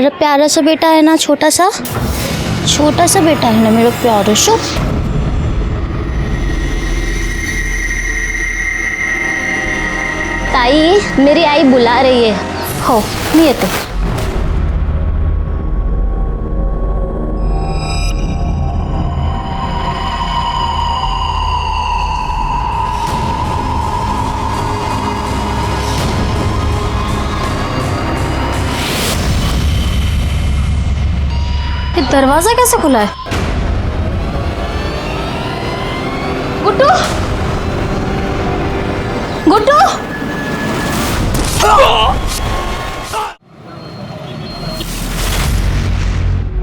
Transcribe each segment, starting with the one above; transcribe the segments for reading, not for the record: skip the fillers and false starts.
अरे प्यारा सा बेटा है ना, छोटा सा बेटा है ना मेरा प्यारा सा। ताई, मेरी आई बुला रही है। हो नहीं येते। ये दरवाजा कैसे खुला है? गुड्डू, गुड्डू,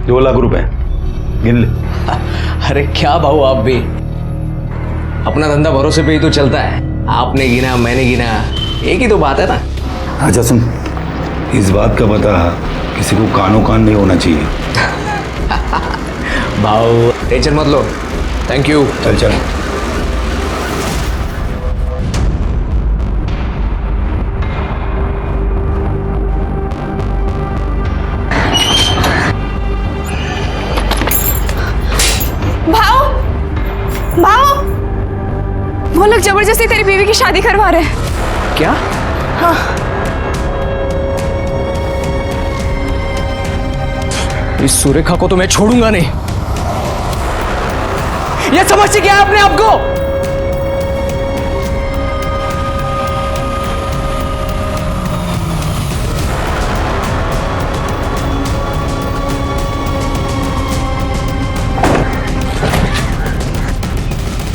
दो लाख रुपए गिन ले। अरे क्या भाऊ, आप भी अपना धंधा भरोसे पे ही तो चलता है। आपने गिना, मैंने गिना, एक ही तो बात है ना। अच्छा सुन, इस बात का पता किसी को कानो कान नहीं होना चाहिए। भाऊ टेंशन मत लो, थैंक यू। चल चल। वो लोग जबरदस्ती तेरी बीवी की शादी करवा रहे हैं। क्या? हाँ। इस सुरेखा को तो मैं छोड़ूंगा नहीं। ये समझती क्या आपने आपको?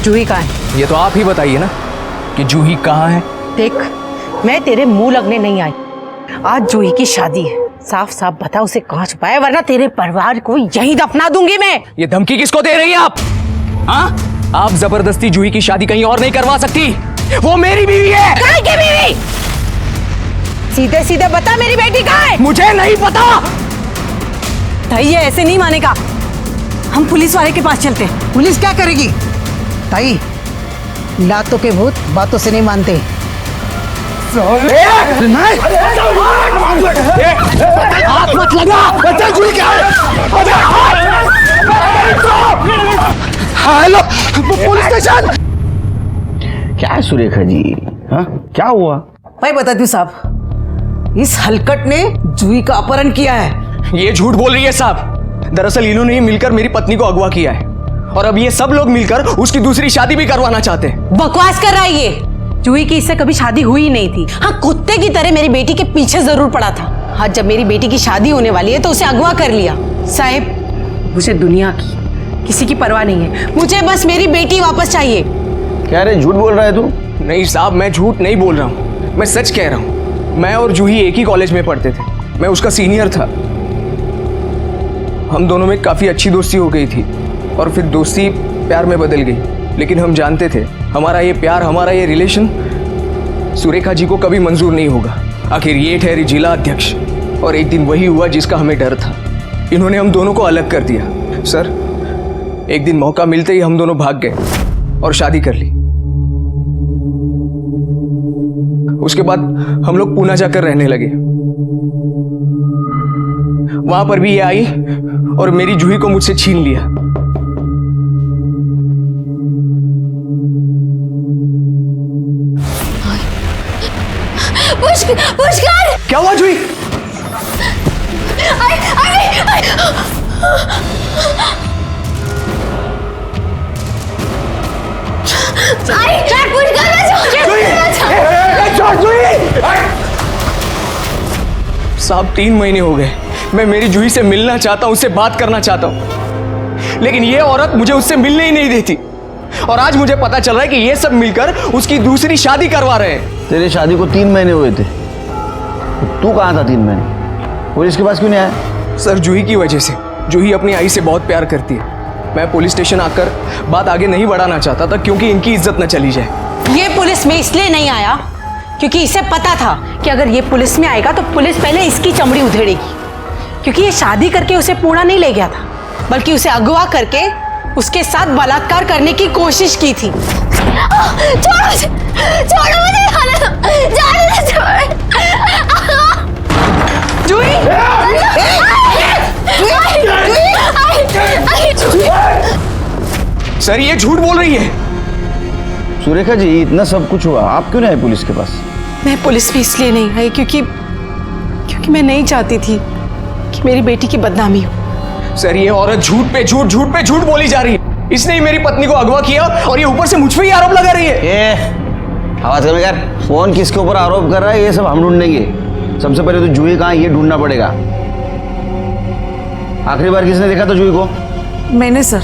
जूही कहाँ है? ये तो आप ही बताइए ना कि जूही कहाँ है। देख, मैं तेरे मुंह लगने नहीं आई। आज जूही की शादी है, साफ साफ बता उसे कहाँ छुपाया, वरना तेरे परिवार को यहीं दफना दूंगी मैं। ये धमकी किसको दे रही है आप? हाँ? आप जबरदस्ती जूही की शादी कहीं और नहीं करवा सकती। वो मेरी बीवी है। कहाँ की बीवी? सीधे सीधे बता, मेरी बेटी कहाँ है? मुझे नहीं पता। ताई, ये ऐसे नहीं मानेगा। हम पुलिस वाले के पास चलते हैं। पुलिस क्या करेगी? ताई, लातों के भूत बातों से नहीं मानते। हाथ मत लगा। Hello police station. क्या है सुरेखा जी? हाँ, क्या हुआ? मैं बताती हूँ साहब, इस हलकट ने जूही का अपहरण किया है। ये झूठ बोल रही है साहब। दरअसल इन्होंने ही मिलकर मेरी पत्नी को अगवा किया है और अब ये सब लोग मिलकर उसकी दूसरी शादी भी करवाना चाहते हैं। बकवास कर रहा है ये। जूही की इससे कभी शादी हुई नहीं थी। हाँ, कुत्ते की तरह मेरी बेटी के पीछे जरूर पड़ा था। हाँ, जब मेरी बेटी की शादी होने वाली है तो उसे अगवा कर लिया। साहब, मुझे दुनिया की किसी की परवाह नहीं है, मुझे बस मेरी बेटी वापस चाहिए। क्या रे, झूठ बोल रहा है तू? नहीं साहब, मैं झूठ नहीं बोल रहा हूँ, मैं सच कह रहा हूँ। मैं और जूही एक ही कॉलेज में पढ़ते थे, मैं उसका सीनियर था। हम दोनों में काफी अच्छी दोस्ती हो गई थी और फिर दोस्ती प्यार में बदल गई। लेकिन हम जानते थे हमारा ये प्यार, हमारा ये रिलेशन सुरेखा जी को कभी मंजूर नहीं होगा। आखिर ये ठहरी जिला अध्यक्ष और एक दिन वही हुआ जिसका हमें डर था। इन्होंने हम दोनों को अलग कर दिया। सर, एक दिन मौका मिलते ही हम दोनों भाग गए और शादी कर ली। उसके बाद हम लोग पूना जाकर रहने लगे। वहां पर भी ये आई और मेरी जूही को मुझसे छीन लिया। पुष्कर! क्या हुआ जूही? साहब 3 महीने हो गए, मैं मेरी जूही से मिलना चाहता हूं, उससे बात करना चाहता हूं, लेकिन ये औरत मुझे उससे मिलने ही नहीं देती। और आज मुझे पता चल रहा है कि ये सब मिलकर उसकी दूसरी शादी करवा रहे हैं। तेरे शादी को 3 महीने हुए थे, तू कहाँ था 3 महीने? पुलिस के पास क्यों नहीं आया? सर, जूही की वजह से। जूही अपनी आई से बहुत प्यार करती है। मैं पुलिस स्टेशन आकर बात आगे नहीं बढ़ाना चाहता था क्योंकि इनकी इज्जत न चली जाए। ये पुलिस में इसलिए नहीं आया क्योंकि इसे पता था कि अगर ये पुलिस में आएगा तो पुलिस पहले इसकी चमड़ी उधेड़ेगी। क्योंकि ये शादी करके उसे पूना नहीं ले गया था, बल्कि उसे अगवा करके उसके साथ बलात्कार करने की कोशिश की थी। छोड़ो मुझे, जाने दो। जूही! सर ये झूठ बोल रही है। सुरेखा जी, इतना सब कुछ हुआ, आप क्यों नहीं आए पुलिस के पास? मैं पुलिस भी इसलिए नहीं आई क्योंकि मैं नहीं चाहती थी कि मेरी बेटी की बदनामी हो। सर ये औरत झूठ पे झूठ बोली जा रही है। इसने ही मेरी पत्नी को अगवा किया और ये ऊपर से मुझ पे ही आरोप लगा रही है। ए, आवाज कम कर। फोन किसके ऊपर आरोप कर रहा है ये सब हम ढूंढेंगे। सबसे पहले तो जूही कहाँ है ये ढूंढना पड़ेगा। आखिरी बार किसने देखा था जूही को? मैंने सर।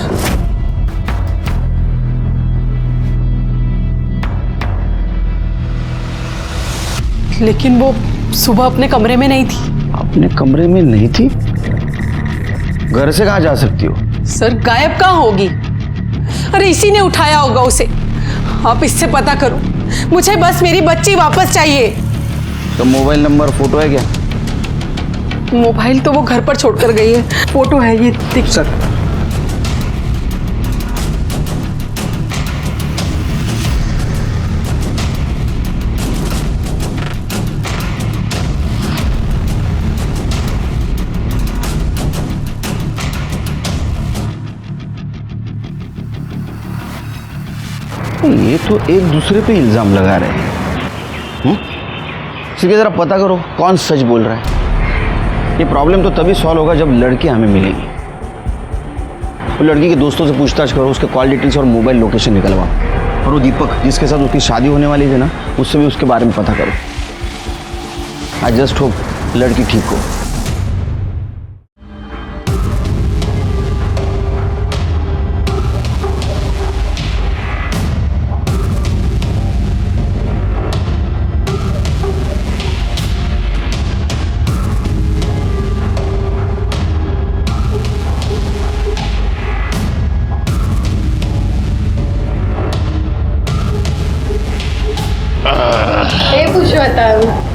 लेकिन वो सुबह अपने कमरे में नहीं थी। अपने कमरे में नहीं थी? घर से कहाँ जा सकती हो? सर गायब कहाँ होगी? अरे इसी ने उठाया होगा उसे। आप इससे पता करो, मुझे बस मेरी बच्ची वापस चाहिए। तो मोबाइल नंबर फोटो है क्या? मोबाइल तो वो घर पर छोड़कर गई है, फोटो है ये देख। सर ये तो एक दूसरे पे इल्जाम लगा रहे हैं। इसलिए जरा पता करो कौन सच बोल रहा है। ये प्रॉब्लम तो तभी सॉल्व होगा जब लड़की हमें मिलेगी। वो लड़की के दोस्तों से पूछताछ करो, उसके कॉल डिटेल्स और मोबाइल लोकेशन निकलवाओ। और वो दीपक जिसके साथ उसकी शादी होने वाली थी ना, उससे भी उसके बारे में पता करो। आई जस्ट होप लड़की ठीक हो।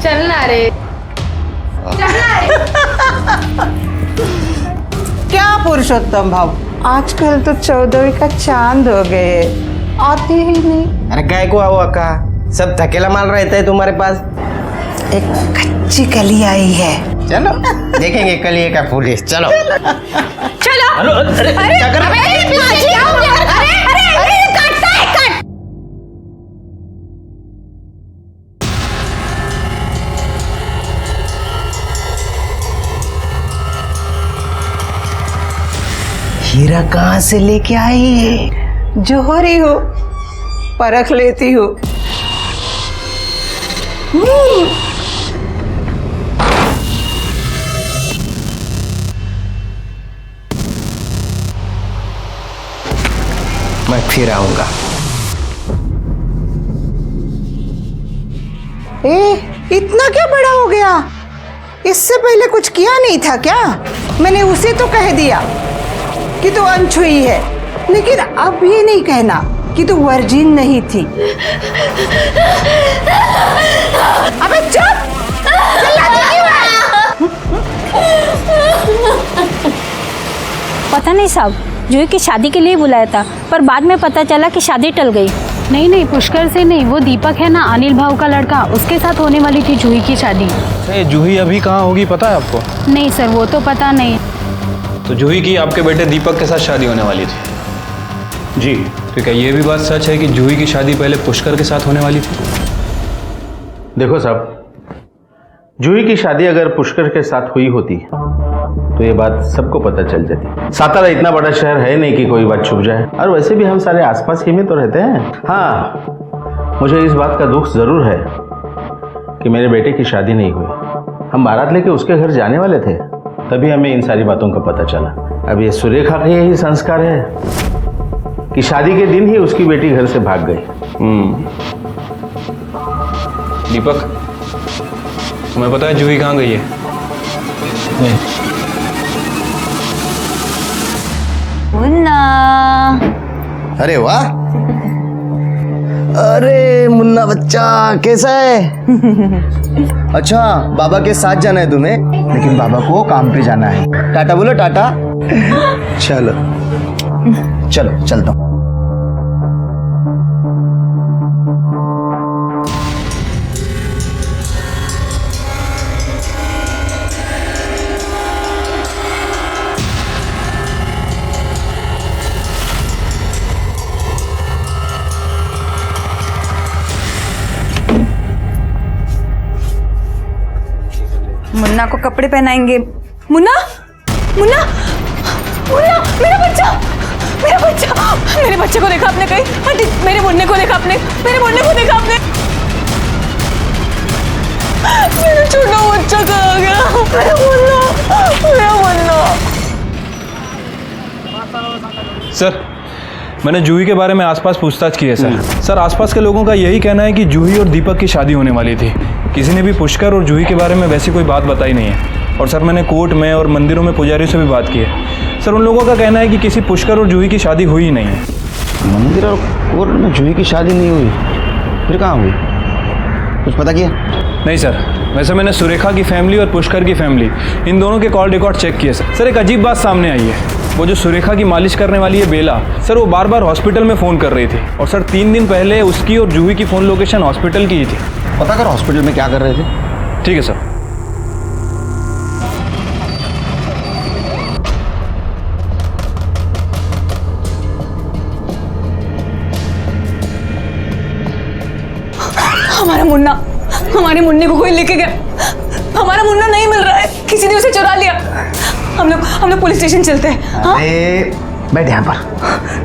चलना रे क्या पुरुषोत्तम भाव, आजकल तो 14वीं का चांद हो गए, आते ही नहीं। अरे काय को आओ अक्का, सब थकेला माल रहता है तुम्हारे पास। एक कच्ची कली आई है, चलो देखेंगे कलिए का फूल है। चलो चलो। अरे क्या कर रहे हीरा कहाँ से लेके आई है? जोहरी हो, परख लेती हो। मैं फिर आऊंगा। इतना क्या बड़ा हो गया? इससे पहले कुछ किया नहीं था क्या? मैंने उसे तो कह दिया कि तू अनछुई है, लेकिन अब ये नहीं कहना कि तू वर्जिन नहीं थी। अबे चुप! चिल्लाती क्यों है? पता नहीं साहब, जूही की शादी के लिए बुलाया था, पर बाद में पता चला कि शादी टल गई। नहीं, पुष्कर से नहीं, वो दीपक है ना, अनिल भाव का लड़का, उसके साथ होने वाली थी जूही की शादी। जूही अभी कहाँ होगी पता है आपको? नहीं सर, वो तो पता नहीं। तो जूही की आपके बेटे दीपक के साथ शादी होने वाली थी जी। तो क्या ये भी बात सच है कि जूही की शादी पहले पुष्कर के साथ होने वाली थी? देखो साहब, जूही की शादी अगर पुष्कर के साथ हुई होती तो ये बात सबको पता चल जाती। सातारा इतना बड़ा शहर है नहीं कि कोई बात छुप जाए, और वैसे भी हम सारे आसपास ही में तो रहते हैं। हाँ, मुझे इस बात का दुख जरूर है कि मेरे बेटे की शादी नहीं हुई। हम बारात लेके उसके घर जाने वाले थे, तभी हमें इन सारी बातों का पता चला। अब ये सुरेखा का यही संस्कार है कि शादी के दिन ही उसकी बेटी घर से भाग गई। दीपक, तुम्हें पता है जूही कहाँ गई है? नहीं। मुन्ना। अरे वाह, अरे मुन्ना बच्चा कैसा है? अच्छा, बाबा के साथ जाना है तुम्हें? लेकिन बाबा को काम पे जाना है। टाटा बोलो, टाटा। चलो चलो चलता हूँ। मुन्ना को कपड़े पहनाएंगे। मुन्ना मुन्ना मुन्ना, मेरा बच्चा, मेरा बच्चा, मेरे बच्चे को देखा आपने कहीं? आंटी, मेरे मुन्ने को देखा आपने? मेरे मुन्ने को देखा आपने? मेरा छोटा बच्चा कहाँ गया? मेरा मुन्ना, मेरा मुन्ना। सर, मैंने जूही के बारे में आसपास पूछताछ की है सर। सर, आसपास के लोगों का यही कहना है कि जूही और दीपक की शादी होने वाली थी। किसी ने भी पुष्कर और जूही के बारे में वैसी कोई बात बताई नहीं है। और सर, मैंने कोर्ट में और मंदिरों में पुजारियों से भी बात की है। सर, उन लोगों का कहना है कि किसी पुष्कर और जूही की शादी हुई ही नहीं है। मंदिर और कोर्ट में जूही की शादी नहीं हुई, फिर कहाँ हुई? कुछ पता किया? नहीं सर, वैसे मैंने सुरेखा की फैमिली और पुष्कर की फैमिली, इन दोनों के कॉल रिकॉर्ड चेक किए सर। सर, एक अजीब बात सामने आई है। वो जो सुरेखा की मालिश करने वाली है बेला, सर, वो बार बार हॉस्पिटल में फ़ोन कर रही थी। और सर, 3 दिन पहले उसकी और जूही की फ़ोन लोकेशन हॉस्पिटल की ही थी। पता कर हॉस्पिटल में क्या कर रहे थे। ठीक है सर। हमारा मुन्ना, हमारे मुन्ने को कोई लेके गया। हमारा मुन्ना नहीं मिल रहा है, किसी ने उसे चुरा लिया। हम लोग पुलिस स्टेशन चलते हैं। हाँ? बैठ यहाँ पर,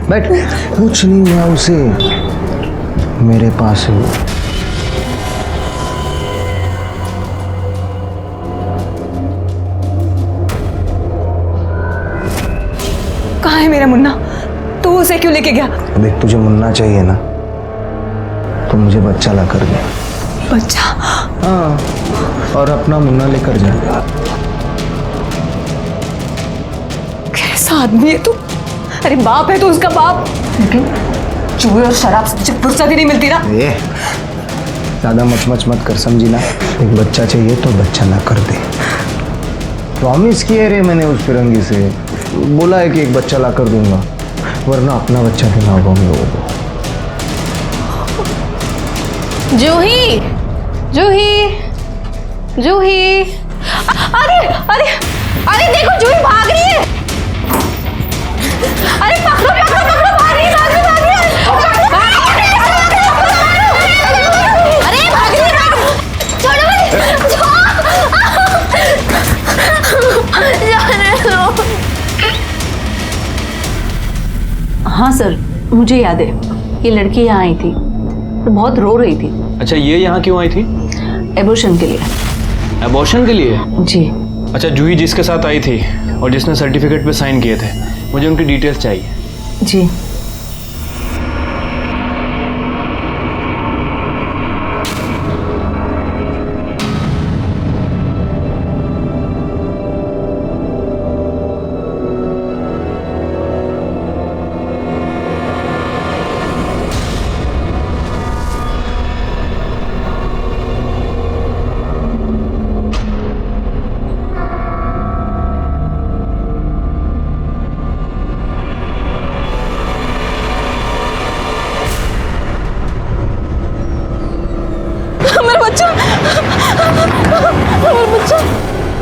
बैठ। कुछ नहीं हुआ उसे, मेरे पास है वो। कहाँ है मेरा मुन्ना? तू उसे क्यों लेके गया? देख, तुझे मुन्ना चाहिए ना, तो मुझे बच्चा ला कर दे। बच्चा? हाँ, और अपना मुन्ना लेकर जा। कैसा आदमी है तू? अरे बाप है तो उसका बाप, लेकिन चूहे और शराब से फुर्सत ही नहीं मिलती ना। ज्यादा मच कर, समझी ना? एक बच्चा चाहिए तो बच्चा ला कर दे। प्रॉमिस किए रे मैंने उस फिरंगी से, बोला है कि एक बच्चा ला कर दूंगा, वरना अपना बच्चा देना होगा हम लोगों को। जूही, जूही, जूही, अरे अरे अरे देखो, जूही भाग रही है। अरे पकड़ो पकड़ो पकड़ो, भाग रही है, भाग रही है, भाग रही है। अरे भाग रही है, छोड़ो मुझे। हाँ सर, मुझे याद है, ये लड़की यहाँ आई थी तो बहुत रो रही थी। अच्छा, ये यहाँ क्यों आई थी? एबॉर्शन के लिए। एबॉर्शन के लिए? जी। अच्छा, जूही जिसके साथ आई थी और जिसने सर्टिफिकेट पे साइन किए थे, मुझे उनकी डिटेल्स चाहिए। जी।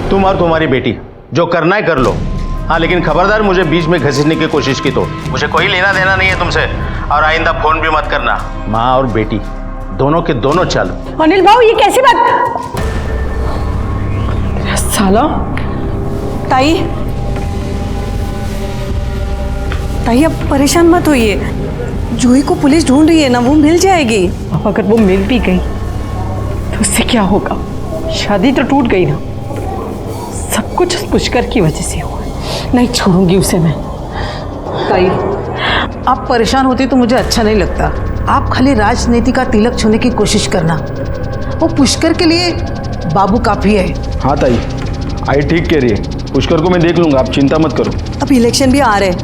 तुम और तुम्हारी बेटी जो करना है कर लो। हाँ, लेकिन खबरदार मुझे बीच में घसीटने की कोशिश की तो मुझे कोई लेना देना नहीं है तुमसे। और आइंदा फोन भी मत करना। माँ और बेटी दोनों के दोनों चालू। अनिल भाऊ, ये कैसी बात? साला। ताई, ताई अब परेशान मत होइए, जूही को पुलिस ढूंढ रही है ना, वो मिल जाएगी। अब अगर वो मिल भी गई तो उससे क्या होगा? शादी तो टूट गई ना। सब कुछ उस पुष्कर की वजह से हुआ। नहीं छोड़ूंगी उसे मैं। ताई, आप परेशान होती तो मुझे अच्छा नहीं लगता। आप खाली राजनीति का तिलक छूने की कोशिश करना। वो पुष्कर के लिए बाबू काफी है। हाँ ताई, आई ठीक कह रही है। पुष्कर को मैं देख लूंगा, आप चिंता मत करो। अब इलेक्शन भी आ रहे हैं,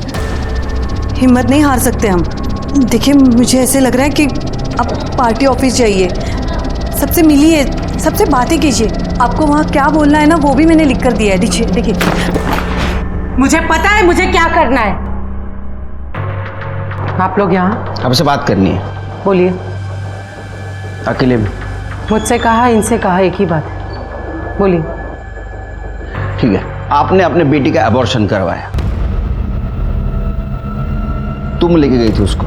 हिम्मत नहीं हार सकते हम। देखिए, मुझे ऐसे लग रहा है कि अब पार्टी ऑफिस जाइए, सबसे मिलिए, सबसे बातें कीजिए। आपको वहाँ क्या बोलना है ना, वो भी मैंने लिख कर दिया है। देखिए देखिए। मुझे पता है मुझे क्या करना है। आप लोग यहाँ आपसे बात करनी है। बोलिए। अकेले में। मुझसे कहा, इनसे कहा, एक ही बात है। बोलिए। ठीक है, आपने अपने बेटी का अबॉर्शन करवाया, तुम लेके गई थी उसको।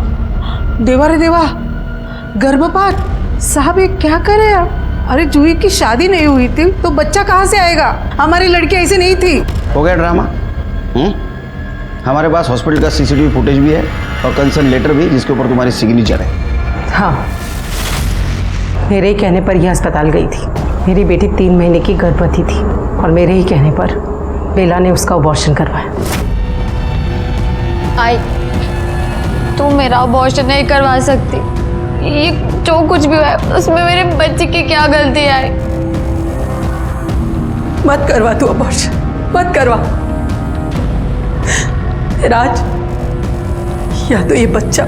देवा रे देवा, गर्भपात। साहब ये क्या करे आप? अरे जूही की शादी नहीं हुई थी तो बच्चा कहाँ से आएगा? हमारी लड़की ऐसी नहीं थी। हो गया ड्रामा। हमारे पास हॉस्पिटल का सीसीटीवी फुटेज भी है और कंसर्न लेटर भी जिसके ऊपर तुम्हारी सिग्नेचर है। हाँ, मेरे ही कहने पर यह अस्पताल गई थी। मेरी बेटी 3 महीने की गर्भवती थी और मेरे ही कहने पर बेला ने उसका अबॉर्शन करवाया। आई, तू मेरा अबॉर्शन नहीं करवा सकती। ये जो कुछ भी है उसमें मेरे बच्चे की क्या गलती है? मत करवा तू अबॉर्शन, मत करवा। राज, या तो ये बच्चा,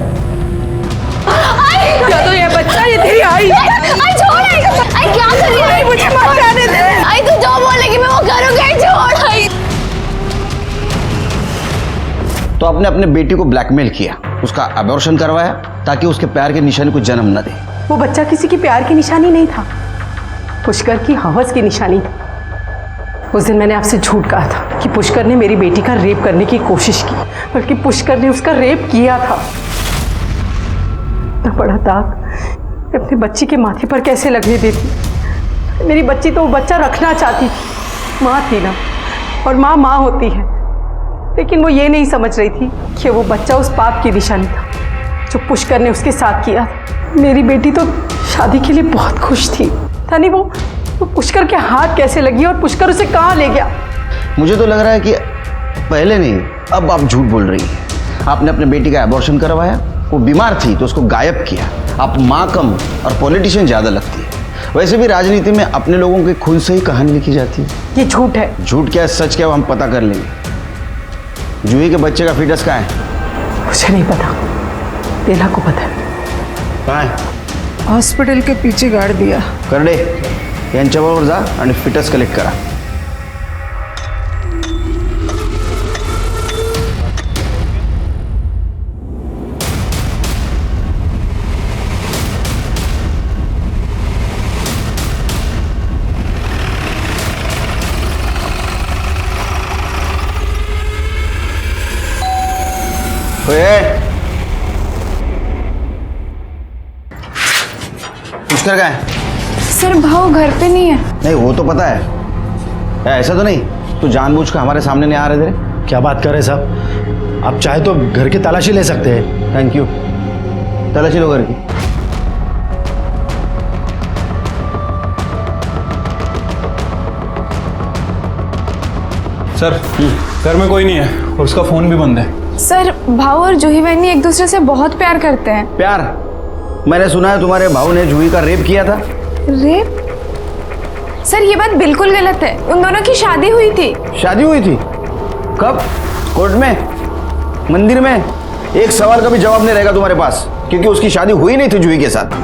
या तो ये बच्चा, ये तेरी आई। आई छोड़, आई क्या कर रही है? मुझे मत जाने दे। आई तू जो बोलेगी मैं वो करूंगी। छोड़ आई। तो आपने अपने बेटी को ब्लैकमेल किया, उसका अबॉर्शन करवाया ताकि उसके प्यार की निशानी को जन्म न दे। वो बच्चा किसी की प्यार की निशानी नहीं था, पुष्कर की हवस की निशानी था। उस दिन मैंने आपसे झूठ कहा था कि पुष्कर ने मेरी बेटी का रेप करने की कोशिश की, बल्कि पुष्कर ने उसका रेप किया था। इतना बड़ा दाग अपने बच्ची के माथे पर कैसे लगने देती? मेरी बच्ची तो वो बच्चा रखना चाहती थी। माँ थी ना, और माँ माँ होती है, लेकिन वो ये नहीं समझ रही थी कि वो बच्चा उस पाप की निशानी था जो पुष्कर ने उसके साथ किया था। मेरी बेटी तो शादी के लिए बहुत खुश थी, था नहीं? वो पुष्कर के हाथ कैसे लगी और पुष्कर उसे कहाँ ले गया? मुझे तो लग रहा है कि पहले नहीं, अब आप झूठ बोल रही हैं। आपने अपने बेटी का अबॉर्शन करवाया, वो बीमार थी तो उसको गायब किया। आप माँ कम और पॉलिटिशियन ज़्यादा लगती है। वैसे भी राजनीति में अपने लोगों के खुद से ही कहानी लिखी जाती है। ये झूठ है। झूठ क्या है, सच क्या है, हम पता कर लेंगे। जूही के बच्चे का फीटस कहाँ है? मुझे नहीं पता, बेला को पता है। कहाँ है? हॉस्पिटल के पीछे गाड़ दिया। कर दे, यांच्याबरोबर जा आणि फिटस कलेक्ट करा। पुष्कर कहाँ है? सर भाव घर पे नहीं है। नहीं, वो तो पता है। ऐसा तो नहीं तू जानबूझ कर हमारे सामने नहीं आ रहे थे? क्या बात कर रहे साहब, आप चाहे तो घर की तलाशी ले सकते हैं। Thank you. तलाशी लो घर की। सर, घर में कोई नहीं है और उसका फ़ोन भी बंद है। सर भाव और जूही बहनी एक दूसरे से बहुत प्यार करते हैं। प्यार? मैंने सुना है तुम्हारे भाऊ ने जूही का रेप किया था। रेप? सर ये बात बिल्कुल गलत है। उन दोनों की शादी हुई थी। शादी हुई थी? कब? कोर्ट में? मंदिर में? एक सवाल का भी जवाब नहीं रहेगा तुम्हारे पास, क्योंकि उसकी शादी हुई नहीं थी जूही के साथ।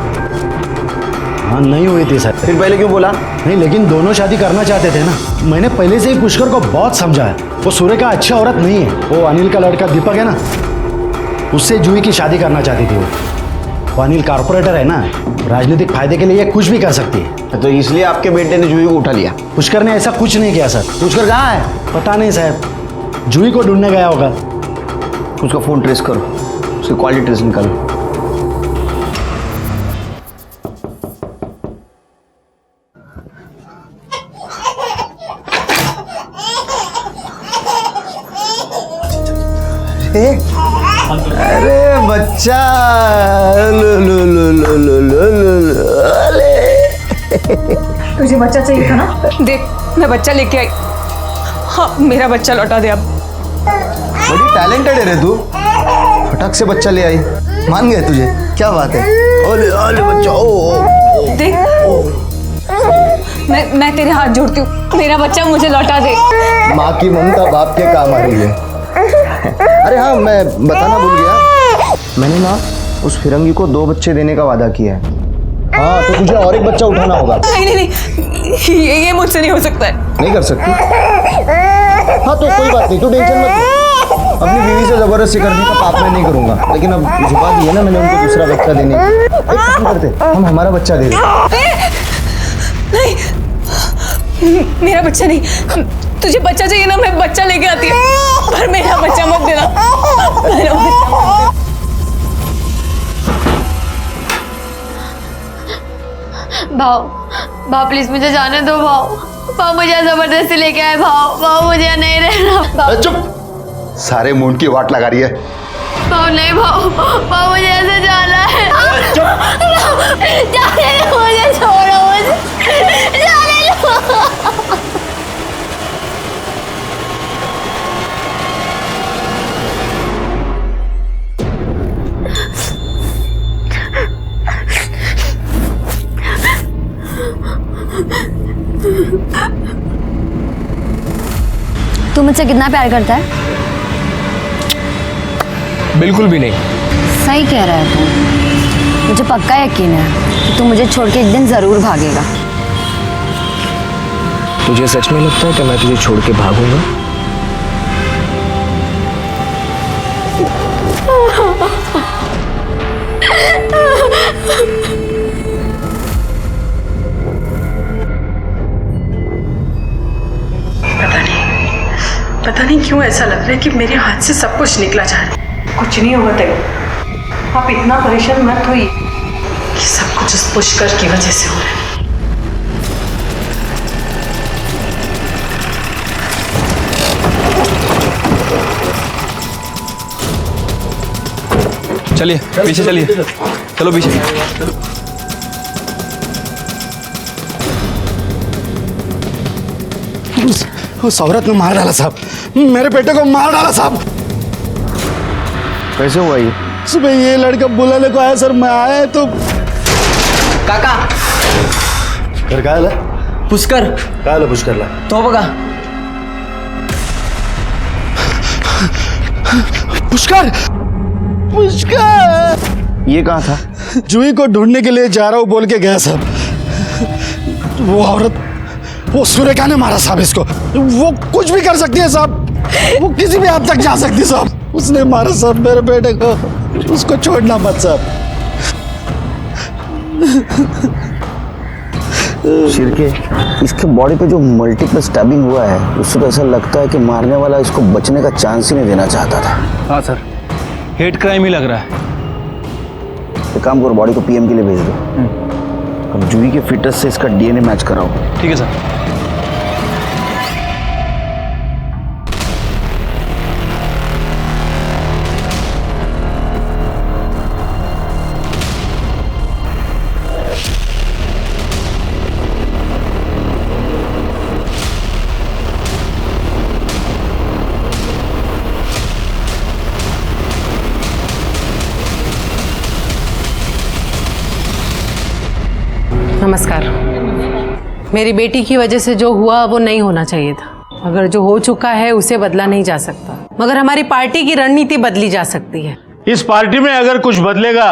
हाँ, नहीं हुई थी सर। फिर पहले क्यों बोला? नहीं, लेकिन दोनों शादी करना चाहते थे ना। मैंने पहले से ही पुष्कर को बहुत समझाया, वो सूर्य का अच्छा औरत नहीं है। वो अनिल का लड़का दीपक है ना, उससे जूही की शादी करना चाहती थी। वो अनिल कॉर्पोरेटर है ना, राजनीतिक फायदे के लिए ये कुछ भी कर सकती है। तो इसलिए आपके बेटे ने जूही को उठा लिया? पुष्कर ने ऐसा कुछ नहीं किया सर। पुष्कर कहाँ है? पता नहीं साहब, जूही को ढूंढने गया होगा। उसका फ़ोन ट्रेस करो, उसकी क्वालिटी ट्रेस निकालो। अरे बच्चा, लो लो लो लो लो लो लो, अरे तुझे बच्चा चाहिए था ना? देख, मैं बच्चा लेके आई। हाँ, मेरा बच्चा लौटा दे अब। बड़ी टैलेंटेड है रे तू, फटक से बच्चा ले आई। मान गए तुझे? क्या बात है। ओले ओले बच्चा, ओ देख, मैं तेरे हाथ जोड़ती हूँ, मेरा बच्चा मुझे लौटा दे। माँ की ममता बाप के काम आ रही है। अरे हाँ, मैं बताना भूल गया, मैंने ना उस फिरंगी को 2 बच्चे देने का वादा किया है। हाँ, तो तुझे और एक बच्चा उठाना होगा। नहीं नहीं नहीं, ये मुझसे नहीं हो सकता है। नहीं कर सकती? हाँ तो कोई बात नहीं, तू टेंशन मत ले। अपनी बीवी से जबरदस्ती करने का पाप मैं नहीं करूंगा, लेकिन अब झुका दिया ना मैंने उनको दूसरा बच्चा देने। एक काम करते, हम हमारा बच्चा दे दें। नहीं, मेरा बच्चा नहीं। तुझे बच्चा चाहिए ना, मैं बच्चा लेके आती हूँ, पर मेरा बच्चा मत देना। मेरा बच्चा मत देना। भाव भाव प्लीज मुझे जाने दो भाव। भाव मुझे जबरदस्ती लेके आए भाव। भाव मुझे यहाँ नहीं रहना भाव। चुप, सारे मूड की वाट लगा रही है। भाव नहीं भाव। भाव मुझे ऐसे जाना है। जाने दो मुझे, छोड़ो मुझे, जाने दो। तू मुझसे कितना प्यार करता है? बिल्कुल भी नहीं। सही कह रहा है तू। मुझे पक्का यकीन है कि तू मुझे छोड़ के एक दिन जरूर भागेगा। तुझे सच में लगता है कि मैं तुझे छोड़ के भागूंगा? पता नहीं क्यों ऐसा लग रहा है कि मेरे हाथ से सब कुछ निकला जा रहा है। कुछ नहीं होगा तेरे, आप इतना परेशान मत होइए कि सब कुछ उस पुष्कर की वजह से हो रहा है। चलिए पीछे चलिए, चलो पीछे। उस औरत ने मार डाला साहब, मेरे बेटे को मार डाला साहब। कैसे हुआ ये? सुबह ये लड़का बुलाने को आया सर, मैं आया तो काका फिर काय आला? पुष्कर काय आलं पुष्करला? तो बघा। पुष्कर, पुष्कर ये कहाँ था? जूही को ढूंढने के लिए जा रहा हूँ बोल के गया साहब। वो औरत, वो सुरेखा ने मारा साहब इसको। वो कुछ भी कर सकती है साहब, वो किसी भी हद तक जा सकती है साहब। उसने मारा साहब मेरे बेटे को, उसको छोड़ना मत साहब। शिरके, इसके बॉडी पे जो मल्टीपल स्टैबिंग हुआ है उससे तो ऐसा लगता है कि मारने वाला इसको बचने का चांस ही नहीं देना चाहता था। हाँ सर, हेट क्राइम ही लग रहा है। एक काम करो, बॉडी को पीएम के लिए भेज दो। अब जूही के फिटनेस से इसका डीएनए मैच कराओ। ठीक है सर। नमस्कार। मेरी बेटी की वजह से जो हुआ वो नहीं होना चाहिए था। अगर जो हो चुका है उसे बदला नहीं जा सकता, मगर हमारी पार्टी की रणनीति बदली जा सकती है। इस पार्टी में अगर कुछ बदलेगा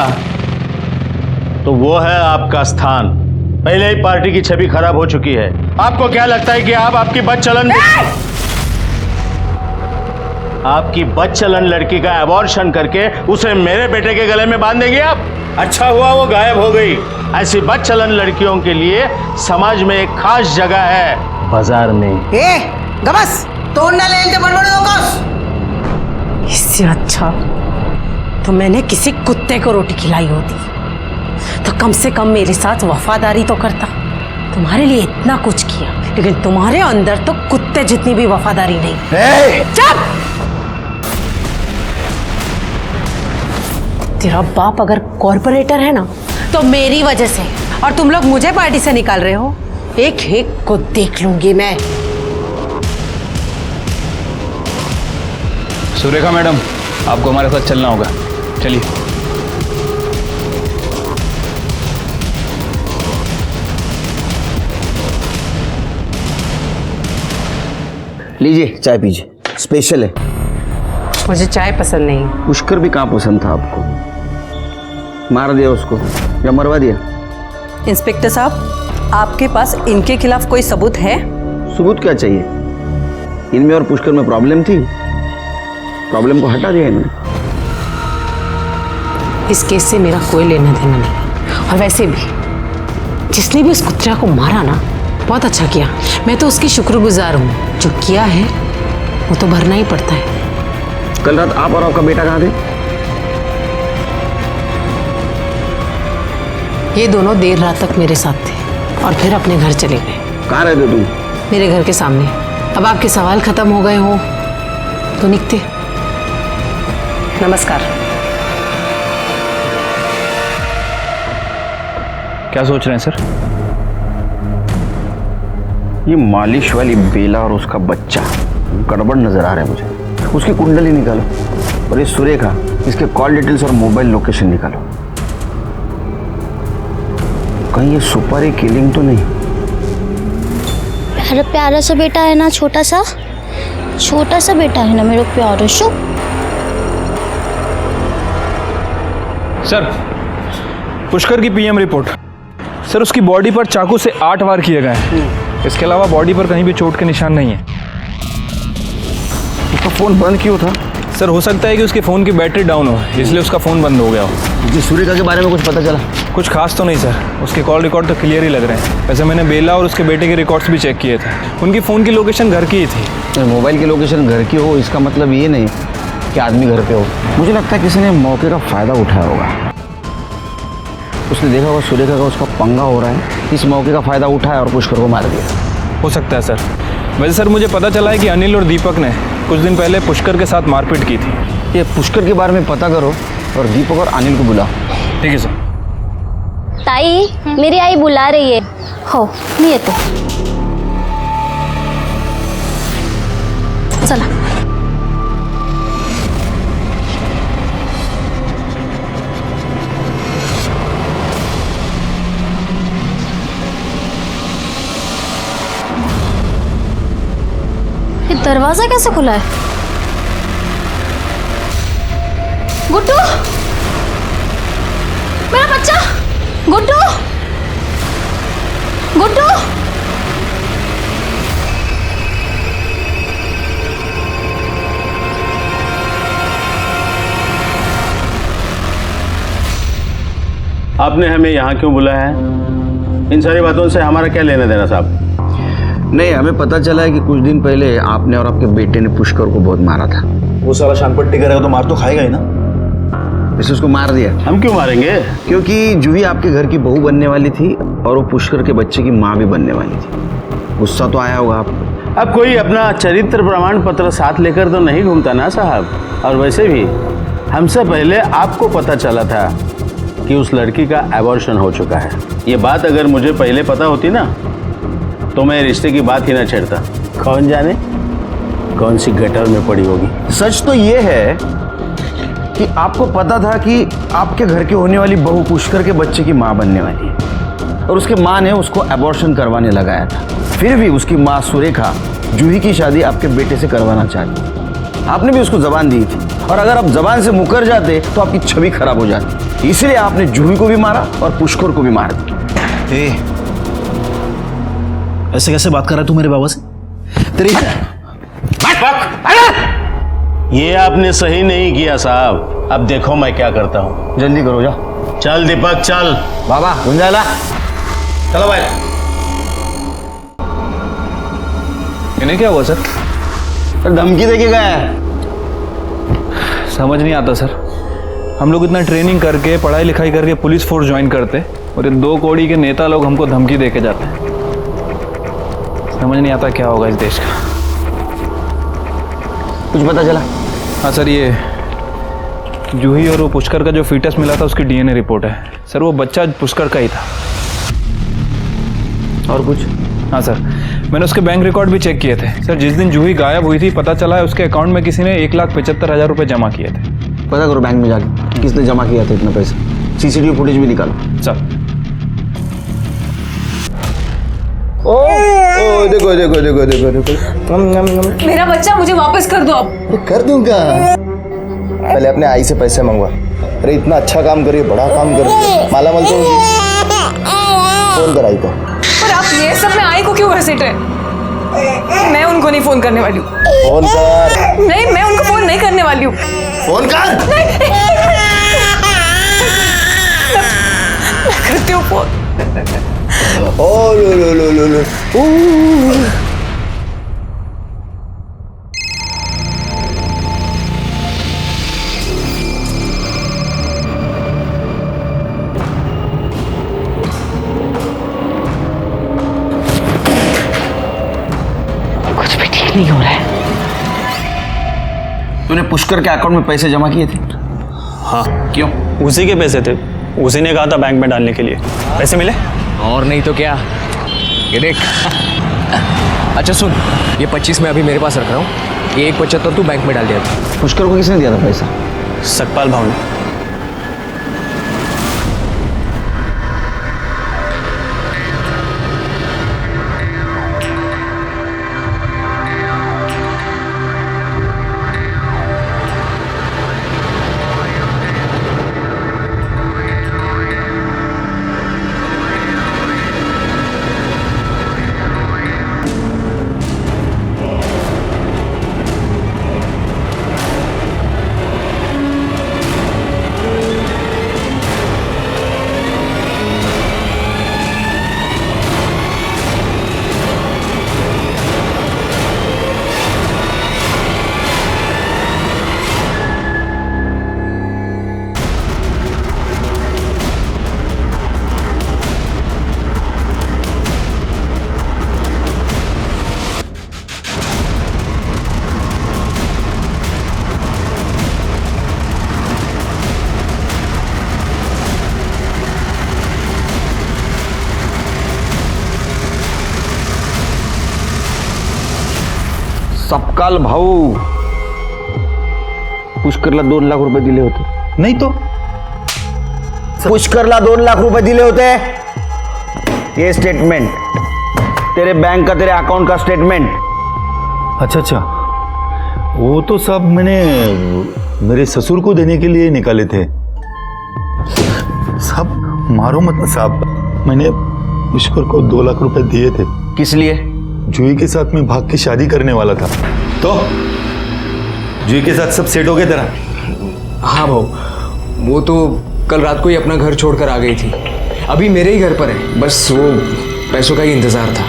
तो वो है आपका स्थान। पहले ही पार्टी की छवि खराब हो चुकी है। आपको क्या लगता है कि आप आपकी बदचलन लड़की का अबॉर्शन करके उसे मेरे बेटे के गले में बांध देंगे आप? अच्छा हुआ वो गायब हो गई। ऐसी बदचलन लड़कियों के लिए समाज में एक खास जगह है, बाजार में। गबस तोड़ ना ले इससे अच्छा तो मैंने किसी कुत्ते को रोटी खिलाई होती, तो कम से कम मेरे साथ वफादारी तो करता। तुम्हारे लिए इतना कुछ किया, लेकिन तुम्हारे अंदर तो कुत्ते जितनी भी वफादारी नहीं। चुप! तेरा बाप अगर कॉर्पोरेटर है ना तो मेरी वजह से, और तुम लोग मुझे पार्टी से निकाल रहे हो। एक एक को देख लूंगी मैं। सुरेखा मैडम, आपको हमारे साथ चलना होगा, चलिए। लीजिए चाय पीजिए, स्पेशल है। मुझे चाय पसंद नहीं। पुष्कर भी कहाँ पसंद था आपको? मार दिया उसको या मरवा दिया? इंस्पेक्टर साहब, आपके पास इनके खिलाफ कोई सबूत है? सबूत क्या चाहिए? इनमें और पुष्कर में प्रॉब्लम थी, प्रॉब्लम को हटा दिया इन्होंने। इस केस से मेरा कोई लेना देना नहीं। और वैसे भी जिसने भी उस कुत्रा को मारा ना, बहुत अच्छा किया। मैं तो उसकी शुक्रगुजार हूँ। जो किया है वो तो भरना ही पड़ता है। कल रात आप और आपका बेटा कहाँ थे? ये दोनों देर रात तक मेरे साथ थे। और फिर अपने घर चले गए। कहाँ रहते तुम? मेरे घर के सामने। अब आपके सवाल खत्म हो गए हो तो निकते। नमस्कार। क्या सोच रहे हैं सर? ये मालिश वाली बेला और उसका बच्चा गड़बड़ नजर आ रहा है मुझे। उसकी कुंडली निकालो और ये सुरेखा, इसके कॉल डिटेल्स और मोबाइल लोकेशन निकालो। कहीं ये सुपारी किलिंग तो नहीं? मेरा प्यारा सा बेटा है ना, छोटा सा बेटा है ना मेरा प्यारा शो। सर, पुष्कर की पीएम रिपोर्ट। सर, उसकी बॉडी पर चाकू से 8 वार किए गए हैं। इसके अलावा बॉडी पर कहीं भी चोट के निशान नहीं है। उसका फोन बंद क्यों था? सर, हो सकता है कि उसके फ़ोन की बैटरी डाउन हो, इसलिए उसका फ़ोन बंद हो गया हो। जी, सुरेखा के बारे में कुछ पता चला? कुछ खास तो नहीं सर, उसके कॉल रिकॉर्ड तो क्लियर ही लग रहे हैं। वैसे मैंने बेला और उसके बेटे के रिकॉर्ड्स भी चेक किए थे। उनकी फ़ोन की लोकेशन घर की ही थी। मोबाइल की लोकेशन घर की हो इसका मतलब ये नहीं कि आदमी घर पे हो। मुझे लगता है किसी ने मौके का फ़ायदा उठाया होगा। उसने देखा होगा सुरेखा का उसका पंगा हो रहा है, इस मौके का फ़ायदा उठाया और पुष्कर को मार दिया। हो सकता है सर। वैसे सर, मुझे पता चला है कि अनिल और दीपक ने कुछ दिन पहले पुष्कर के साथ मारपीट की थी। ये पुष्कर के बारे में पता करो और दीपक और अनिल को बुलाओ। ठीक है सर। ताई, मेरी आई बुला रही है। हो नहीं है तो चला। ये दरवाजा कैसे खुला है? गुड्डू, मेरा बच्चा गुड्डू, गुड्डू। आपने हमें यहाँ क्यों बुलाया है? इन सारी बातों से हमारा क्या लेना देना साहब? नहीं, हमें पता चला है कि कुछ दिन पहले आपने और आपके बेटे ने पुष्कर को बहुत मारा था। वो साला शानपट्टी करेगा तो मार तो खाएगा ही ना। इसे उसको मार दिया। हम क्यों मारेंगे? क्योंकि जूही आपके घर की बहू बनने वाली थी और वो पुष्कर के बच्चे की माँ भी बनने वाली थी। गुस्सा तो आया होगा आपको। अब कोई अपना चरित्र प्रमाण पत्र साथ लेकर तो नहीं घूमता ना साहब। और वैसे भी हमसे पहले आपको पता चला था कि उस लड़की का एबॉर्शन हो चुका है। ये बात अगर मुझे पहले पता होती ना तो मैं रिश्ते की बात ही ना छेड़ता। कौन जाने कौन सी गटर में पड़ी होगी। सच तो ये है कि आपको पता था कि आपके घर की होने वाली बहू पुष्कर के बच्चे की माँ बनने वाली है और उसके माँ ने उसको एबॉर्शन करवाने लगाया था। फिर भी उसकी माँ सुरेखा जूही की शादी आपके बेटे से करवाना चाहती। आपने भी उसको जबान दी थी और अगर आप जबान से मुकर जाते तो आपकी छवि खराब हो जाती। इसलिए आपने जूही को भी मारा और पुष्कर को भी मार दिया। ऐसे कैसे बात कर रहा है तू मेरे बाबा से? तेरी ये आपने सही नहीं किया साहब। अब देखो मैं क्या करता हूँ। जल्दी करो, जा। चल दीपक चल। बाबा गुंजाला, चलो भाई। इन्हें क्या हुआ सर? धमकी देके गया है। समझ नहीं आता सर। हम लोग इतना ट्रेनिंग करके पढ़ाई लिखाई करके पुलिस फोर्स ज्वाइन करते और ये 2 कौड़ी के नेता लोग हमको धमकी देके जाते हैं। समझ नहीं आता क्या होगा इस देश का। कुछ पता चला? हाँ सर, ये जूही और वो पुष्कर का जो फीटस मिला था उसकी डीएनए रिपोर्ट है सर। वो बच्चा पुष्कर का ही था। और कुछ? हाँ सर, मैंने उसके बैंक रिकॉर्ड भी चेक किए थे सर। जिस दिन जूही गायब हुई थी पता चला है उसके अकाउंट में किसी ने 1,75,000 रुपये जमा किए थे। पता करो बैंक में जाके किसने जमा किया था इतना पैसा। सीसीटीवी फुटेज भी निकालो। सर ओ देखो देखो देखो देखो देखो। मेरा बच्चा मुझे वापस कर दो अब। कर दूंगा। पहले अपने आई से पैसे मंगवा। अरे इतना अच्छा काम करिए, बड़ा काम करिए, माला माल तो होगी। फोन कर आई को। पर आप ये सब में आई को क्यों घसीट रहे? मैं उनको नहीं फोन करने वाली हूँ। फोन कर। नहीं, मैं उनको फोन नहीं करने वाली हूँ। फोन कर। मैं करती हूँ फोन। ओ लो लो लो लो लो। तूने पुष्कर के अकाउंट में पैसे जमा किए थे? हाँ। क्यों? उसी के पैसे थे, उसी ने कहा था बैंक में डालने के लिए। पैसे मिले? और नहीं तो क्या, ये देख। अच्छा सुन, ये 25 मैं अभी मेरे पास रख रहा हूँ, ये 175 तू बैंक में डाल दिया था। पुष्कर को किसने दिया था पैसा? सकपाल भाव ने। सपकाल भाऊ पुष्करला 2 लाख रुपए दिले होते. नहीं तो पुष्करला 2 लाख रुपए दिले होते. ये स्टेटमेंट तेरे बैंक का, तेरे अकाउंट का स्टेटमेंट. अच्छा अच्छा, वो तो सब मैंने मेरे ससुर को देने के लिए निकाले थे. सब मारो मत साहब, मैंने पुष्कर को 2 लाख रुपए दिए थे. किस लिए? जूही के साथ मैं भाग के शादी करने वाला था. तो जूही के साथ सब सेट हो गया तेरा? हाँ भाऊ, वो तो कल रात को ही अपना घर छोड़कर आ गई थी. अभी मेरे ही घर पर है, बस वो पैसों का ही इंतजार था.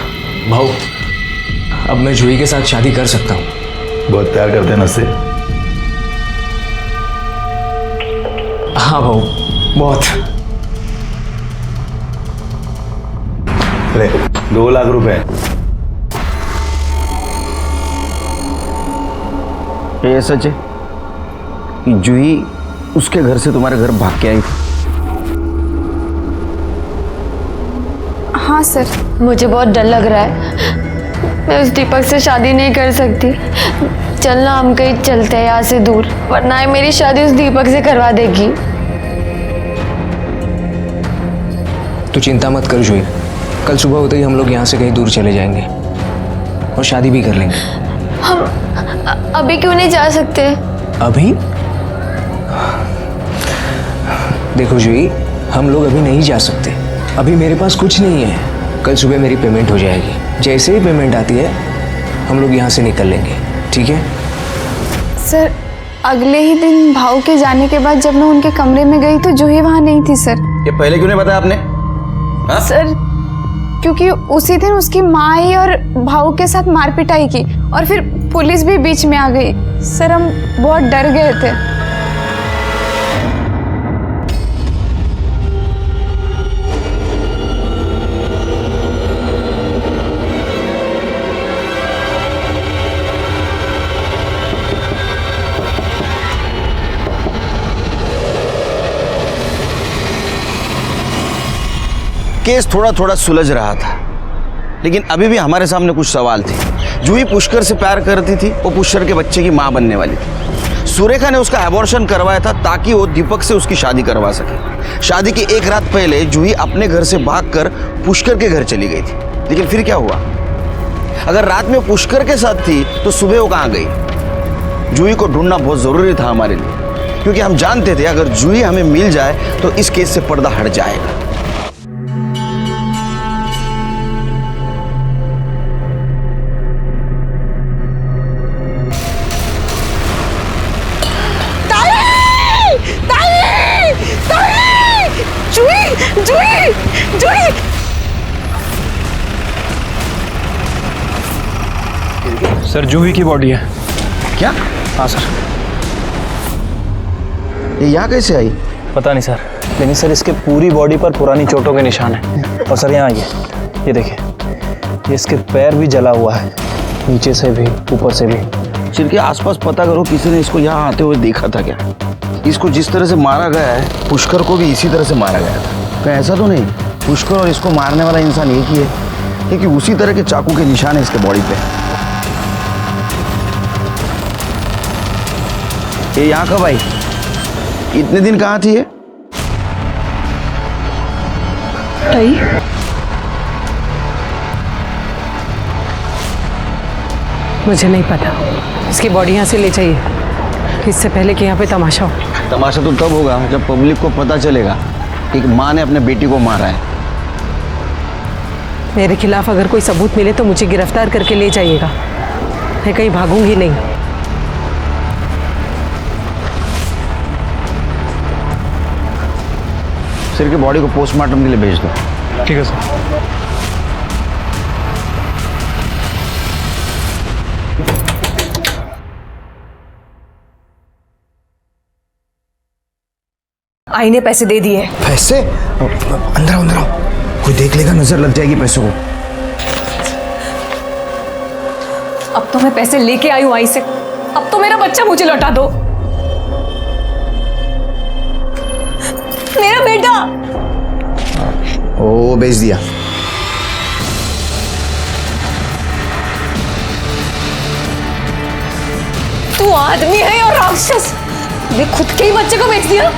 भाऊ अब मैं जूही के साथ शादी कर सकता हूँ. बहुत प्यार करते हैं ना उससे? हाँ भाऊ, बहुत. ले 2 लाख रुपए. ये सच है कि जूही उसके घर से तुम्हारे घर भाग के आई थी? हाँ सर, मुझे बहुत डर लग रहा है. मैं उस दीपक से शादी नहीं कर सकती. चलना, हम कहीं चलते हैं यहाँ से दूर, वरना ये मेरी शादी उस दीपक से करवा देगी. तू चिंता मत कर जूही, कल सुबह होते ही हम लोग यहाँ से कहीं दूर चले जाएंगे और शादी भी कर लेंगे. हम अभी क्यों नहीं जा सकते? अभी? देखो जूही, हम लोग अभी नहीं जा सकते. अभी मेरे पास कुछ नहीं है. कल सुबह मेरी पेमेंट हो जाएगी. जैसे ही पेमेंट आती है हम लोग यहाँ से निकल लेंगे, ठीक है? सर, अगले ही दिन भाव के जाने के बाद जब मैं उनके कमरे में गई तो जूही वहाँ नहीं थी सर. ये पहले क्यों नहीं बताया आपने? हा? सर, क्योंकि उसी दिन उसकी माँ आई और भाव के साथ मारपिटाई की और फिर पुलिस भी बीच में आ गई. सर, हम बहुत डर गए थे. केस थोड़ा थोड़ा सुलझ रहा था, लेकिन अभी भी हमारे सामने कुछ सवाल थे. जूही पुष्कर से प्यार करती थी, वो पुष्कर के बच्चे की मां बनने वाली थी. सुरेखा ने उसका एबॉर्शन करवाया था ताकि वो दीपक से उसकी शादी करवा सके. शादी की 1 रात पहले जूही अपने घर से भागकर पुष्कर के घर चली गई थी. लेकिन फिर क्या हुआ? अगर रात में पुष्कर के साथ थी तो सुबह वो कहाँ गई? जूही को ढूंढना बहुत जरूरी था हमारे लिए, क्योंकि हम जानते थे अगर जूही हमें मिल जाए तो इस केस से पर्दा हट जाएगा. सर, जूही की बॉडी है. क्या? हाँ सर. ये यहाँ कैसे आई? पता नहीं सर, लेकिन सर इसके पूरी बॉडी पर पुरानी चोटों के निशान हैं. और सर यहाँ ये देखिए, ये इसके पैर भी जला हुआ है, नीचे से भी ऊपर से भी. सिर के आसपास पता करो, किसी ने इसको यहाँ आते हुए देखा था क्या? इसको जिस तरह से मारा गया है, पुष्कर को भी इसी तरह से मारा गया था। कहीं ऐसा तो नहीं पुष्कर और इसको मारने वाला इंसान एक ही है? क्योंकि उसी तरह के चाकू के निशान है इसके बॉडी पे। ये यहाँ कब आई? इतने दिन कहाँ थी ये? मुझे नहीं पता। इसकी बॉडी यहाँ से ले जाइए, इससे पहले कि यहाँ पे तमाशा हो। तमाशा तो तब होगा जब पब्लिक को पता चलेगा कि एक माँ ने अपने बेटी को मारा है। मेरे खिलाफ अगर कोई सबूत मिले तो मुझे गिरफ्तार करके ले जाइएगा, मैं कहीं भागूंगी नहीं। सिर के बॉडी को पोस्टमार्टम के लिए भेज दो। ठीक है सर। आई ने पैसे दे दिए। पैसे? अंदर आओ, अंदर आओ, कोई देख लेगा, नजर लग जाएगी पैसों को। अब तो मैं पैसे लेके आई हूं आई से, अब तो मेरा बच्चा मुझे लौटा दो। मेरा बेटा। ओ बेच दिया। तू आदमी है या राक्षस? तूने खुद के ही बच्चे को बेच दिया।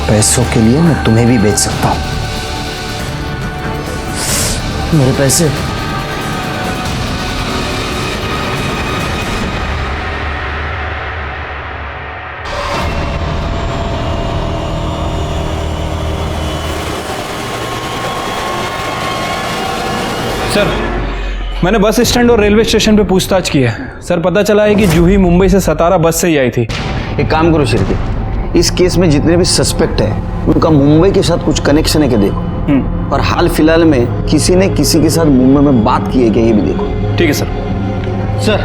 पैसों के लिए मैं तुम्हें भी बेच सकता हूं। मेरे पैसे। सर, मैंने बस स्टैंड और रेलवे स्टेशन पे पूछताछ की है। सर, पता चला है कि जूही मुंबई से सतारा बस से ही आई थी। एक काम करो शिरके, इस केस में जितने भी सस्पेक्ट हैं उनका मुंबई के साथ कुछ कनेक्शन है क्या देखो, और हाल फिलहाल में किसी ने किसी के साथ मुंबई में बात की है क्या ये भी देखो। ठीक है सर। सर,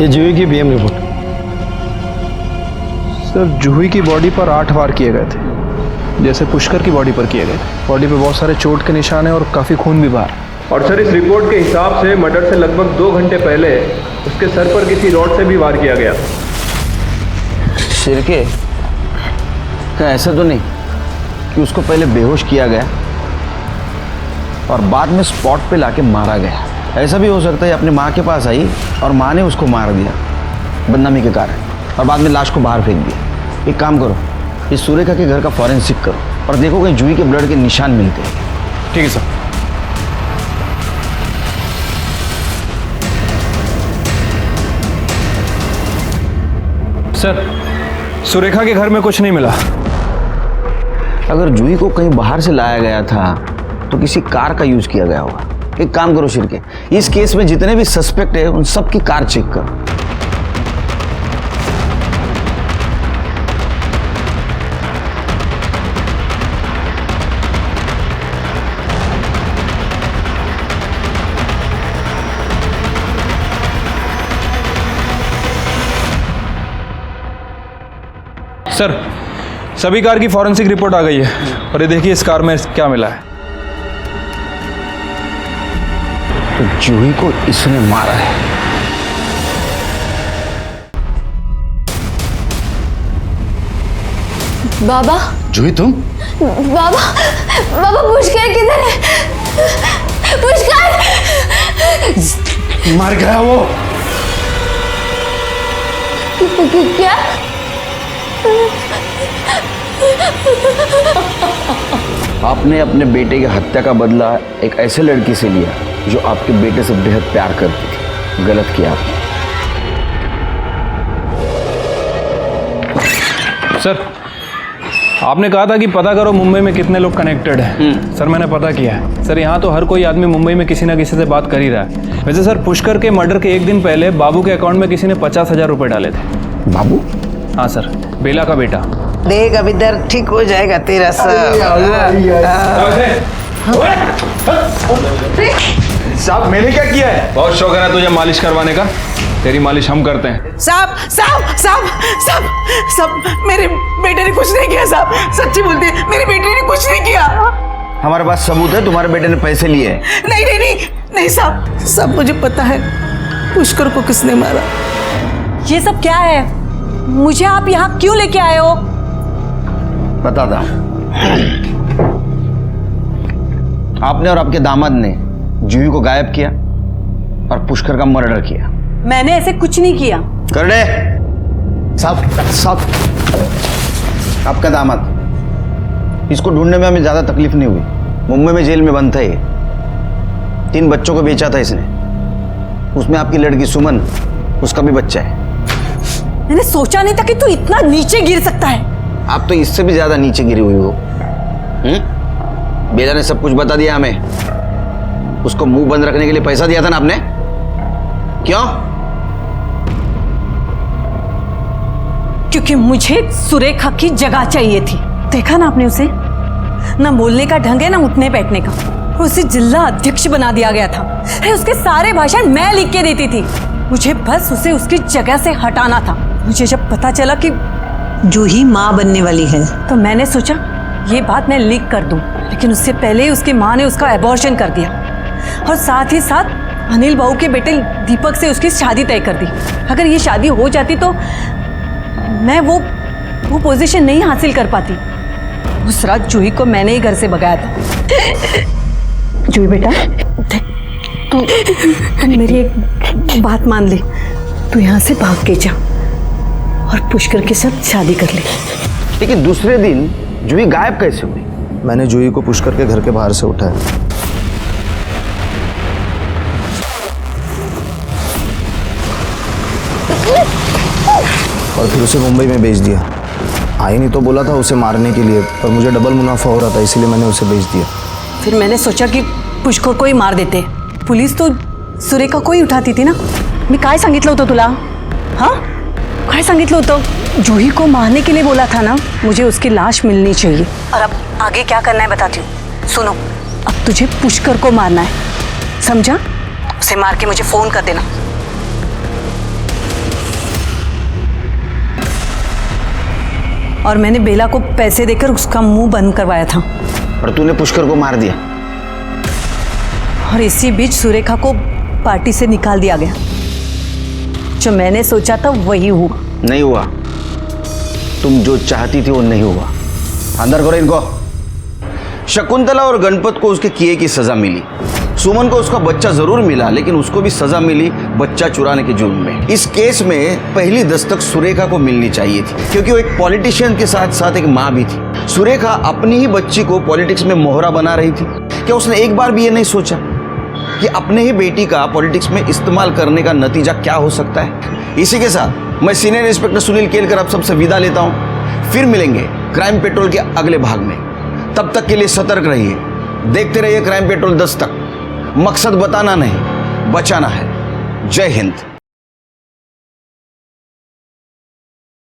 ये जूही की बीएम रिपोर्ट। सर, जूही की बॉडी पर 8 वार किए गए थे, जैसे पुष्कर की बॉडी पर किए गए थे। बॉडी पे बहुत सारे चोट के निशान हैं और काफ़ी खून भी बाहर। और सर, इस रिपोर्ट के हिसाब से मर्डर से लगभग 2 घंटे पहले उसके सर पर किसी रॉड से भी वार किया गया। शिरके, क्या ऐसा तो नहीं कि उसको पहले बेहोश किया गया और बाद में स्पॉट पे लाके मारा गया? ऐसा भी हो सकता है अपनी माँ के पास आई और माँ ने उसको मार दिया बदनामी के कारण, और बाद में लाश को बाहर फेंक दिया। एक काम करो, इस सुरेखा के घर का फॉरेंसिक करो और देखो कहीं जूही के ब्लड के निशान मिलते हैं। ठीक है सर। सर, सुरेखा के घर में कुछ नहीं मिला। अगर जूही को कहीं बाहर से लाया गया था तो किसी कार का यूज किया गया होगा। एक काम करो शिरके, इस केस में जितने भी सस्पेक्ट है उन सब की कार चेक करो। सर, सभी कार की फॉरेंसिक रिपोर्ट आ गई है और ये देखिए इस कार में क्या मिला है। तो जूही को इसने मारा है। बाबा। जूही तुम? बाबा, बाबा पुष्कर किधर है? पुष्कर! मर गया वो। क्या? आपने अपने बेटे की हत्या का बदला एक ऐसे लड़की से लिया जो आपके बेटे से बेहद प्यार करती थी। गलत किया आपने। सर, आपने कहा था कि पता करो मुंबई में कितने लोग कनेक्टेड हैं। सर, मैंने पता किया है। सर, यहाँ तो हर कोई आदमी मुंबई में किसी ना किसी से बात कर ही रहा है। वैसे सर, पुष्कर के मर्डर के 1 दिन पहले बाबू के अकाउंट में किसी ने 50,000 रुपये डाले थे। बाबू? हाँ सर, बेला का बेटा। देख अब इधर ठीक हो जाएगा तेरा सब। साहब, मैंने क्या किया है? बहुत शौक है ना तुझे मालिश करवाने का? तेरी मालिश हम करते हैं। साहब साहब साहब साहब साहब, मेरे बेटे ने कुछ नहीं किया साहब, सच्ची बोलते हैं, मेरे बेटे ने कुछ नहीं किया। हमारे पास सबूत है, तुम्हारे बेटे ने पैसे लिए हैं। नहीं नहीं नहीं नहीं साहब, सब मुझे पता है। पुष्कर को किसने मारा? ये सब क्या है? मुझे आप यहाँ क्यों लेके आए हो? बताता हूं। आपने और आपके दामाद ने जूही को गायब किया और पुष्कर का मर्डर किया। मैंने ऐसे कुछ नहीं किया। कर दे साहब। आपका दामाद, इसको ढूंढने में हमें ज्यादा तकलीफ नहीं हुई। मुंबई में जेल में बंद था ये। 3 बच्चों को बेचा था इसने। उसमें आपकी लड़की सुमन, उसका भी बच्चा है। मैंने सोचा नहीं था कि तू इतना नीचे गिर सकता है। आप तो इससे भी ज्यादा नीचे गिरी हुई हो। बेला ने सब कुछ बता दिया हमें। उसको मुंह बंद रखने के लिए पैसा दिया था ना आपने? क्यों? क्योंकि मुझे सुरेखा की जगह चाहिए थी। देखा ना आपने उसे? ना बोलने का ढंग है ना उठने बैठने का। उसे जिला अध्यक्ष बना दिया गया था। उसके सारे भाषण मैं लिख के देती थी। मुझे बस उसे उसकी जगह से हटाना था। मुझे जब पता चला कि जूही माँ बनने वाली है तो मैंने सोचा ये बात मैं लीक कर दूं, लेकिन उससे पहले ही उसकी माँ ने उसका एबॉर्शन कर दिया और साथ ही साथ अनिल बाबू के बेटे दीपक से उसकी शादी तय कर दी। अगर ये शादी हो जाती तो मैं वो पोजीशन नहीं हासिल कर पाती। उस रात जूही को मैंने ही घर से भगाया था। जूही बेटा, तू मेरी एक बात मान ले। तू यहाँ से भाग के जा और पुष्कर के साथ शादी कर ले। लेकिन दूसरे दिन जूही गायब कैसे हुई? मैंने जूही को पुष्कर के घर के बाहर से उठाया और फिर उसे मुंबई में भेज दिया। आई नहीं तो बोला था उसे मारने के लिए, पर मुझे डबल मुनाफा हो रहा था, इसीलिए मैंने उसे भेज दिया। फिर मैंने सोचा कि पुष्कर को ही मार देते। पुलिस तो सुरेखा को ही उठाती थी ना। मी काय सांगितलं होतं तुला? हाँ, काय सांगितलं होतं? जूही को मारने के लिए बोला था ना। मुझे उसकी लाश मिलनी चाहिए। और अब आगे क्या करना है बताती हूँ। सुनो, अब तुझे पुष्कर को मारना है, समझा? उसे मार के मुझे फोन कर देना। और मैंने बेला को पैसे देकर उसका मुंह बंद करवाया था। और तूने पुष्कर को मार दिया। और इसी बीच सुरेखा को पार्टी से निकाल दिया गया। जो मैंने सोचा था वही हुआ। नहीं हुआ। तुम जो चाहती थी वो नहीं हुआ। अंदर करो इनको। शकुंतला और गणपत को उसके किए की सजा मिली। सुमन को उसका बच्चा जरूर मिला, लेकिन उसको भी सजा मिली बच्चा चुराने के जुर्म में। इस केस में पहली दस्तक सुरेखा को मिलनी चाहिए थी, क्योंकि वो एक पॉलिटिशियन के साथ साथ एक माँ भी थी। सुरेखा अपनी ही बच्ची को पॉलिटिक्स में मोहरा बना रही थी। क्या उसने एक बार भी ये नहीं सोचा कि अपने ही बेटी का पॉलिटिक्स में इस्तेमाल करने का नतीजा क्या हो सकता है? इसी के साथ मैं सीनियर इंस्पेक्टर सुनील केलकर आप सबसे विदा लेता हूँ। फिर मिलेंगे क्राइम पेट्रोल के अगले भाग में। तब तक के लिए सतर्क रहिए, देखते रहिए क्राइम पेट्रोल 10 तक। मकसद बताना नहीं, बचाना है। जय हिंद।